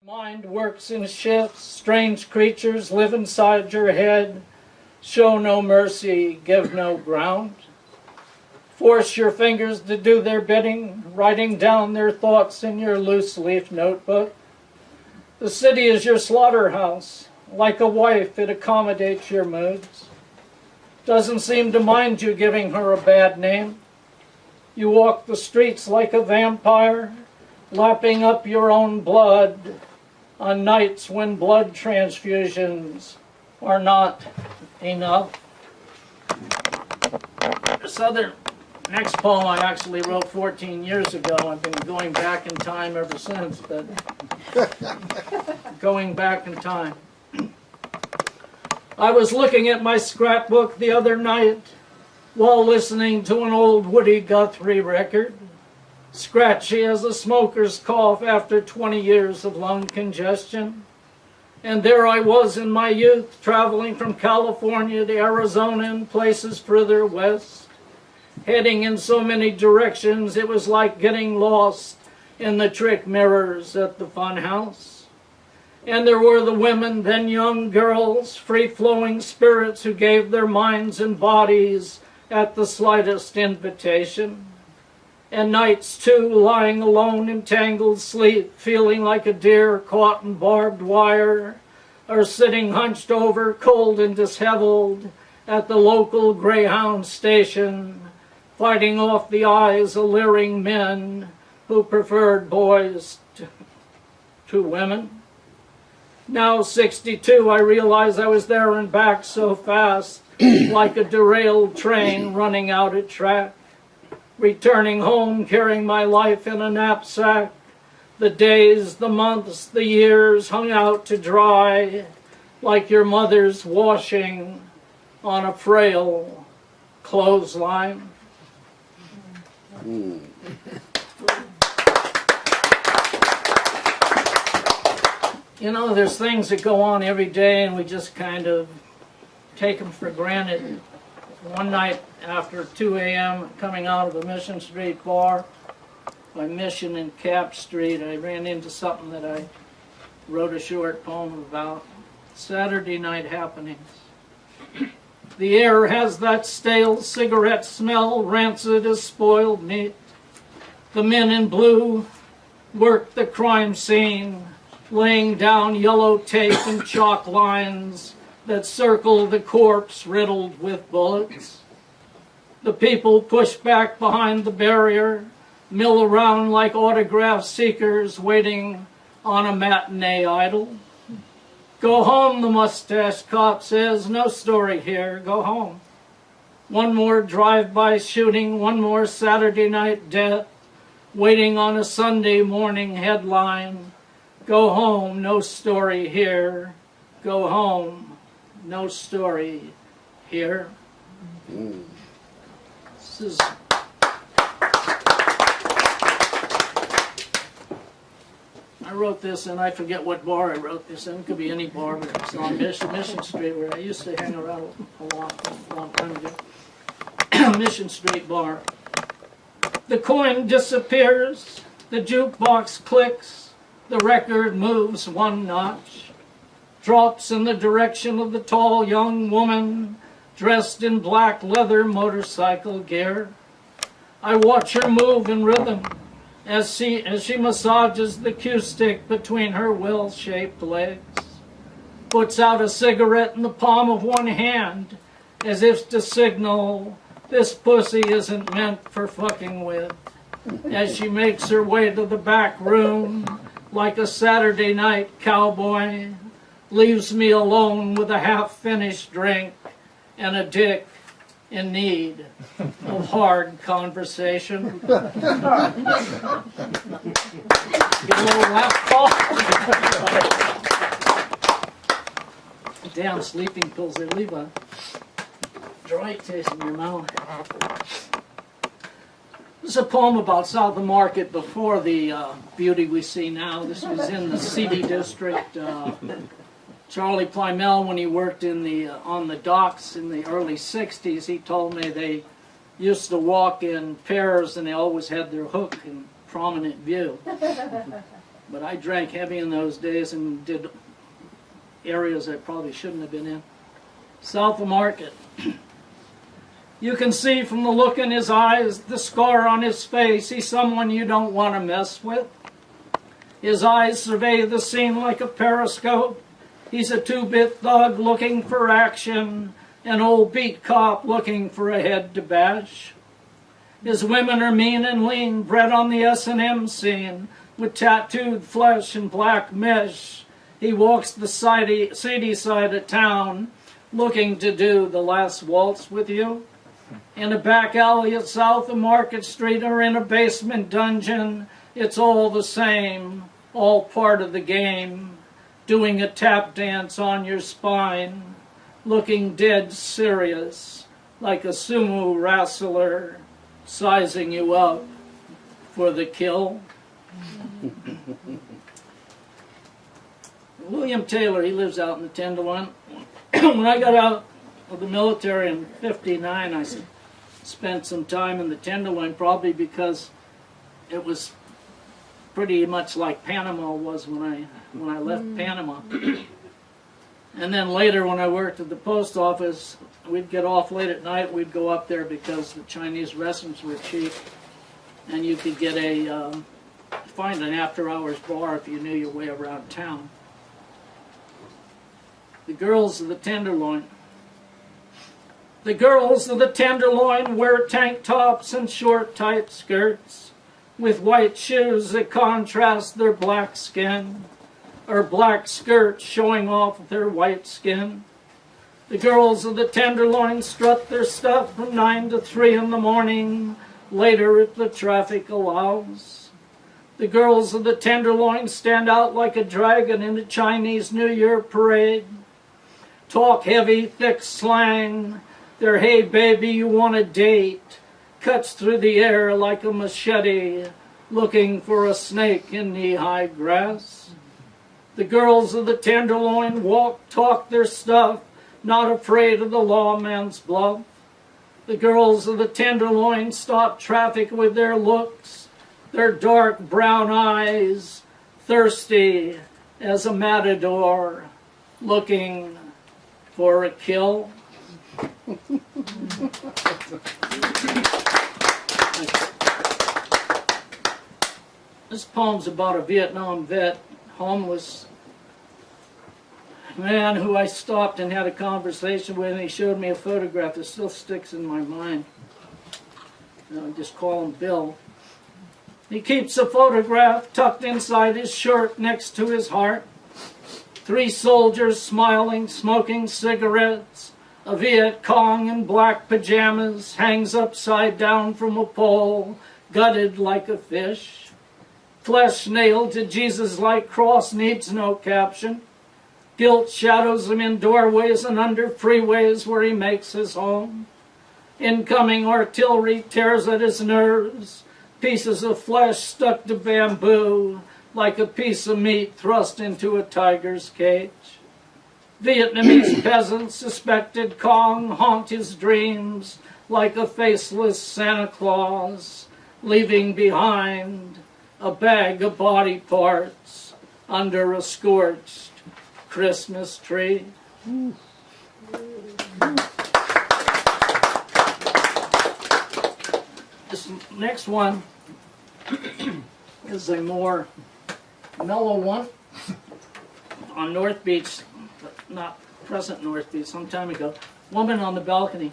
Mind works in shifts, strange creatures live inside your head, show no mercy, give no ground. Force your fingers to do their bidding, writing down their thoughts in your loose leaf notebook. The city is your slaughterhouse. Like a wife, it accommodates your moods. Doesn't seem to mind you giving her a bad name. You walk the streets like a vampire, lapping up your own blood on nights when blood transfusions are not enough. The next poem I actually wrote 14 years ago. I've been going back in time ever since, but going back in time. I was looking at my scrapbook the other night while listening to an old Woody Guthrie record, scratchy as a smoker's cough after 20 years of lung congestion. And there I was in my youth, traveling from California to Arizona and places further west, heading in so many directions it was like getting lost in the trick mirrors at the fun house. And there were the women, then young girls, free-flowing spirits who gave their minds and bodies at the slightest invitation. And nights, too, lying alone in tangled sleep, feeling like a deer caught in barbed wire, or sitting hunched over, cold and disheveled, at the local Greyhound station, fighting off the eyes of leering men who preferred boys to women. Now, 62, I realize I was there and back so fast, like a derailed train running out at track. Returning home, carrying my life in a knapsack. The days, the months, the years hung out to dry, like your mother's washing on a frail clothesline. You know, there's things that go on every day and we just kind of take them for granted. One night after 2 a.m. coming out of a Mission Street bar, by Mission and Cap Street, I ran into something that I wrote a short poem about. Saturday night happenings. The air has that stale cigarette smell, rancid as spoiled meat. The men in blue work the crime scene, laying down yellow tape and chalk lines that circle the corpse riddled with bullets. The people push back behind the barrier, mill around like autograph seekers waiting on a matinee idol. Go home, the mustache cop says, no story here, go home. One more drive-by shooting, one more Saturday night death, waiting on a Sunday morning headline. Go home, no story here, go home. No story here. This is I wrote this, and I forget what bar I wrote this in. It could be any bar, but it's on Mission Street, where I used to hang around a long time ago. Mission Street bar. The coin disappears, the jukebox clicks, the record moves one notch. Drops in the direction of the tall young woman dressed in black leather motorcycle gear. I watch her move in rhythm as she massages the cue stick between her well-shaped legs. Puts out a cigarette in the palm of one hand as if to signal this pussy isn't meant for fucking with. As she makes her way to the back room like a Saturday night cowboy, leaves me alone with a half-finished drink and a dick in need of hard conversation. Get a little laugh call. Damn sleeping pills, they leave a dry taste in your mouth. This is a poem about South of Market before the beauty we see now. This was in the seedy district. Charlie Plymell, when he worked in on the docks in the early 60s, he told me they used to walk in pairs and they always had their hook in prominent view. But I drank heavy in those days and did areas I probably shouldn't have been in. South of Market. You can see from the look in his eyes, the scar on his face, he's someone you don't want to mess with. His eyes survey the scene like a periscope. He's a two-bit thug looking for action, an old beat cop looking for a head to bash. His women are mean and lean, bred on the S&M scene, with tattooed flesh and black mesh. He walks the seedy side of town, looking to do the last waltz with you. In a back alley at South of Market Street or in a basement dungeon, it's all the same, all part of the game. Doing a tap dance on your spine, looking dead serious, like a sumo wrestler, sizing you up for the kill. William Taylor, he lives out in the Tenderloin. When I got out of the military in '59, I spent some time in the Tenderloin, probably because it was pretty much like Panama was when I left Panama. And then later when I worked at the post office, we'd get off late at night, we'd go up there because the Chinese restaurants were cheap, and you could get find an after-hours bar if you knew your way around town. The girls of the Tenderloin. The girls of the Tenderloin wear tank tops and short tight skirts with white shoes that contrast their black skin, or black skirts showing off their white skin. The girls of the Tenderloin strut their stuff from 9 to 3 in the morning, later if the traffic allows. The girls of the Tenderloin stand out like a dragon in a Chinese New Year parade. Talk heavy, thick slang. Their "hey baby, you want a date" cuts through the air like a machete, looking for a snake in knee-high grass. The girls of the Tenderloin talk their stuff, not afraid of the lawman's bluff. The girls of the Tenderloin stop traffic with their looks, their dark brown eyes, thirsty as a matador, looking for a kill. This poem's about a Vietnam vet, homeless man who I stopped and had a conversation with, and he showed me a photograph that still sticks in my mind. I just call him Bill. He keeps a photograph tucked inside his shirt next to his heart. 3 soldiers smiling, smoking cigarettes. A Viet Cong in black pajamas hangs upside down from a pole, gutted like a fish. Flesh nailed to Jesus-like cross needs no caption. Guilt shadows him in doorways and under freeways where he makes his home. Incoming artillery tears at his nerves, pieces of flesh stuck to bamboo, like a piece of meat thrust into a tiger's cage. Vietnamese peasants suspected Kong haunt his dreams like a faceless Santa Claus, leaving behind a bag of body parts under a scorched Christmas tree. This next one is a more mellow one on North Beach, but not present North Beach, some time ago. Woman on the balcony.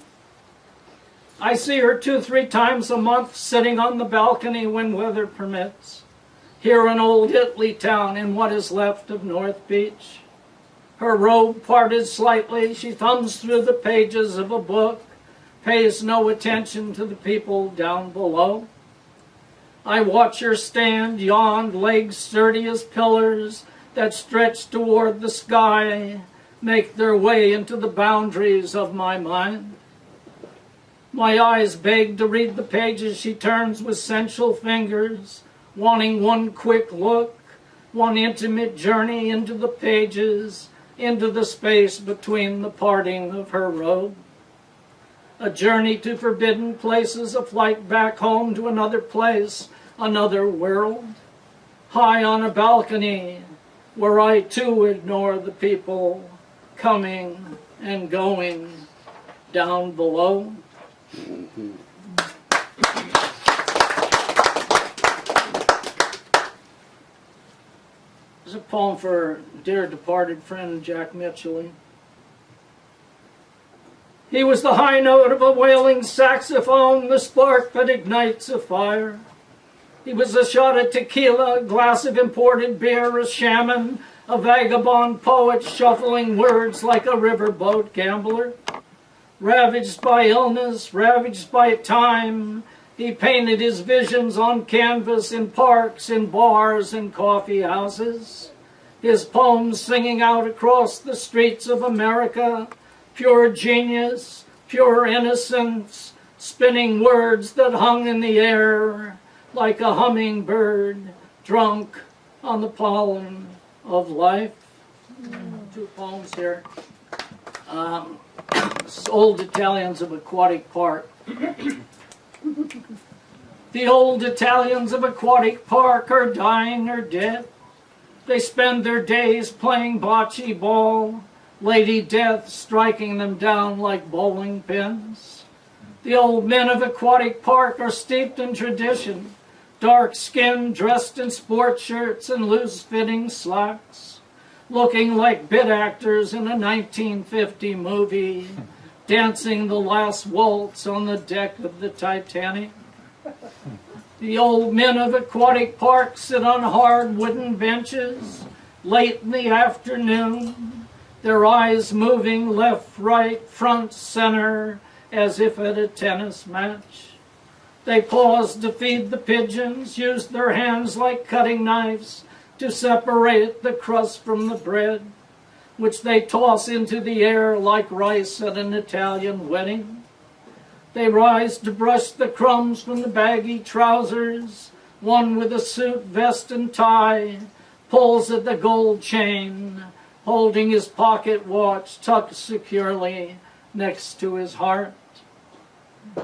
I see her 2-3 times a month sitting on the balcony when weather permits. Here in old Italy town in what is left of North Beach. Her robe parted slightly, she thumbs through the pages of a book, pays no attention to the people down below. I watch her stand, yawned, legs sturdy as pillars that stretch toward the sky, make their way into the boundaries of my mind. My eyes beg to read the pages she turns with sensual fingers, wanting one quick look, one intimate journey into the pages, into the space between the parting of her robe. A journey to forbidden places, a flight back home to another place, another world. high on a balcony, where I too ignore the people coming and going down below. It's a poem for dear departed friend Jack Mitchell. He was the high note of a wailing saxophone, the spark that ignites a fire. He was a shot of tequila, a glass of imported beer, a shaman, a vagabond poet shuffling words like a riverboat gambler. Ravaged by illness, ravaged by time, he painted his visions on canvas in parks, in bars, in coffee houses. His poems singing out across the streets of America, pure genius, pure innocence, spinning words that hung in the air like a hummingbird drunk on the pollen of life. Two poems here. Old Italians of Aquatic Park. The old Italians of Aquatic Park are dying or dead. They spend their days playing bocce ball, Lady Death striking them down like bowling pins. The old men of Aquatic Park are steeped in tradition, dark-skinned, dressed in sports shirts and loose-fitting slacks, looking like bit actors in a 1950 movie, dancing the last waltz on the deck of the Titanic. The old men of Aquatic Park sit on hard wooden benches late in the afternoon, their eyes moving left, right, front, center, as if at a tennis match. They pause to feed the pigeons, use their hands like cutting knives to separate the crust from the bread, which they toss into the air like rice at an Italian wedding. They rise to brush the crumbs from the baggy trousers. One with a suit, vest, and tie pulls at the gold chain, holding his pocket watch tucked securely next to his heart.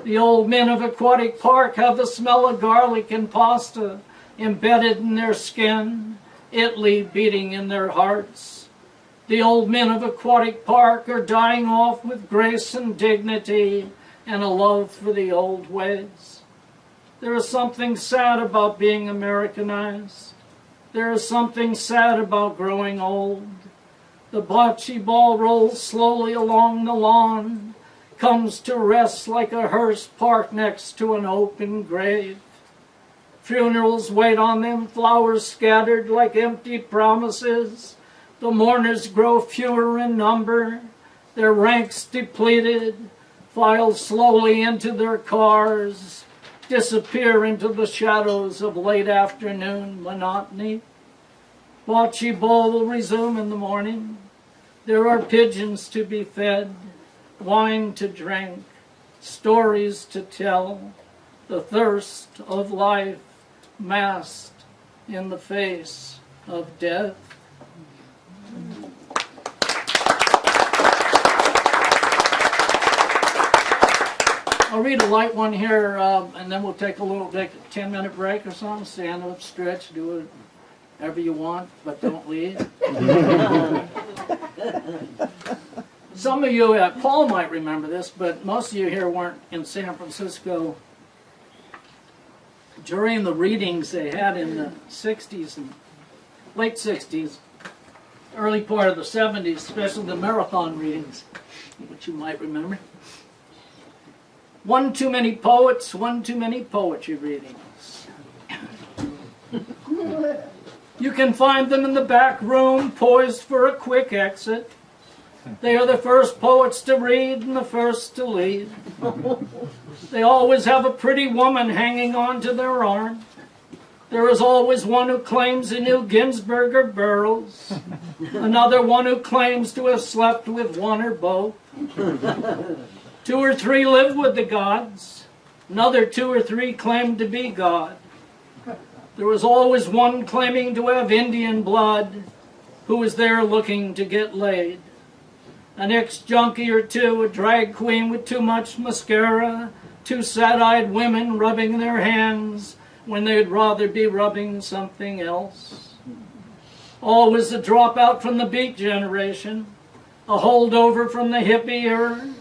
The old men of Aquatic Park have the smell of garlic and pasta embedded in their skin, Italy beating in their hearts. The old men of Aquatic Park are dying off with grace and dignity and a love for the old ways. There is something sad about being Americanized. There is something sad about growing old. The bocce ball rolls slowly along the lawn, comes to rest like a hearse parked next to an open grave. Funerals wait on them, flowers scattered like empty promises. The mourners grow fewer in number, their ranks depleted, file slowly into their cars, disappear into the shadows of late afternoon monotony. Bocce ball will resume in the morning. There are pigeons to be fed, wine to drink, stories to tell, the thirst of life masked in the face of death. I'll read a light one here, and then we'll take a little 10-minute break or something. Stand up, stretch, do whatever you want, but don't leave. Some of you, Paul might remember this, but most of you here weren't in San Francisco during the readings they had in the 60s and late 60s, early part of the 70s, especially the marathon readings, which you might remember. One too many poets, one too many poetry readings. You can find them in the back room, poised for a quick exit. They are the first poets to read and the first to leave. They always have a pretty woman hanging on to their arm. There is always one who claims he knew Ginsberg or Burroughs, another one who claims to have slept with one or both. 2 or 3 live with the gods, another 2 or 3 claim to be God. There was always one claiming to have Indian blood who was there looking to get laid. An ex-junkie or two, a drag queen with too much mascara, 2 sad-eyed women rubbing their hands when they'd rather be rubbing something else. Always a dropout from the Beat generation, a holdover from the hippie era,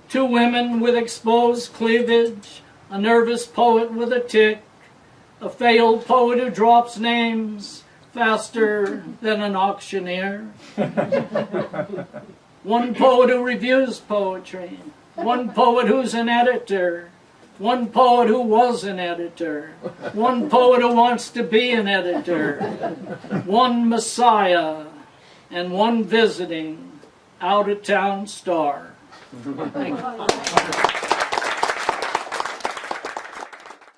two women with exposed cleavage, a nervous poet with a tic, a failed poet who drops names faster than an auctioneer. One poet who reviews poetry, one poet who's an editor, one poet who was an editor, one poet who wants to be an editor, one messiah, and one visiting out-of-town star. Thank you.